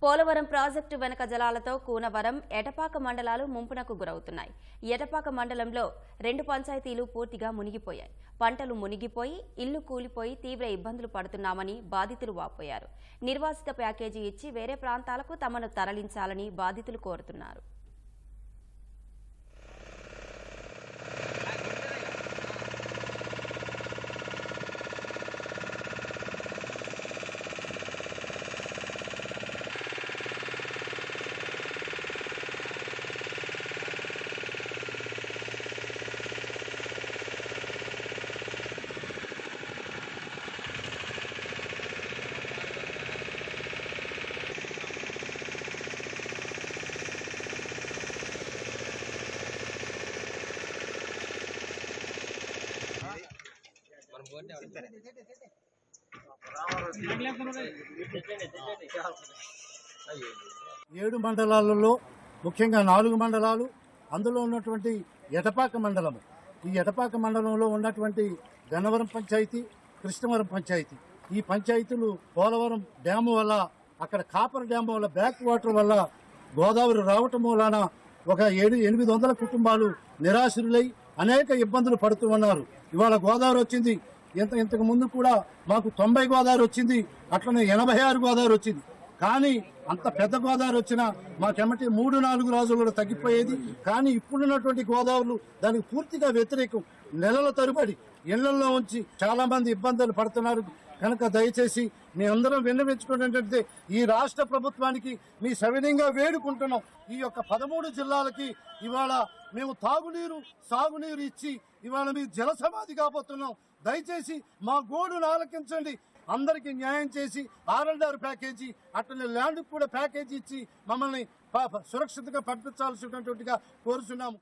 Polavaram project వెనుక జలాలతో కూనవరం, ఎటపాక మండలాలు ముంపునకు గురవుతున్నాయి. ఎటపాక మండలంలో 2 పంచాయతీలు పూర్తిగా మునిగిపోయాయి. పంటలు మునిగిపోయి, ఇళ్లు కూలిపోయి తీవ్ర ఇబ్బందులు పడుతున్నామని బాధితులు వాపోయారు. నిర్వాసిత ప్యాకేజీ ఇచ్చి వేరే ప్రాంతాలకు తమను తరలించాలని బాధితులు కోరుతున్నారు. ఏడు మండలాలలో ముఖ్యంగా 4 మండలాలు, అందులో ఉన్నటువంటి ఎటపాక మండలం. ఈ ఎటపాక మండలంలో ఉన్నటువంటి గన్నవరం పంచాయతీ, కృష్ణవరం పంచాయతీ, ఈ పంచాయతీలు పోలవరం డ్యాము వల్ల, అక్కడ కాపర్ డ్యాము వల్ల, బ్యాక్ వాటర్ వల్ల గోదావరి రావటం వలన ఒక 700-800 కుటుంబాలు నిరాశ్రులై అనేక ఇబ్బందులు పడుతూ ఉన్నారు. ఇవాళ గోదావరి వచ్చింది. ఇంతకు ముందు కూడా మాకు 90 గోదావరి వచ్చింది, అట్లనే 86 గోదావరి వచ్చింది. కానీ అంత పెద్ద గోదావరి వచ్చినా మాకెమ్మటి 3-4 రోజులు తగ్గిపోయేది. కానీ ఇప్పుడున్నటువంటి గోదావరులు దానికి పూర్తిగా వ్యతిరేకం. నెలల తరబడి ఇళ్లలో ఉంచి చాలా మంది ఇబ్బందులు పడుతున్నారు. కనుక దయచేసి మీ అందరం విన్నవించుకున్నట్లయితే ఈ రాష్ట్ర ప్రభుత్వానికి మీ సవినయంగా వేడుకుంటున్నాం. ఈ యొక్క 13 జిల్లాలకి ఇవాళ మేము తాగునీరు, సాగునీరు ఇచ్చి ఇవాళ మీ జల సమాధి కాబోతున్నాం. దయచేసి మా గోడును ఆలకించండి. అందరికీ న్యాయం చేసి R&R ప్యాకేజీ, అట్లనే ల్యాండ్ కూడా ప్యాకేజీ ఇచ్చి మమ్మల్ని సురక్షితంగా పంపించాల్సినటువంటిగా కోరుచున్నాము.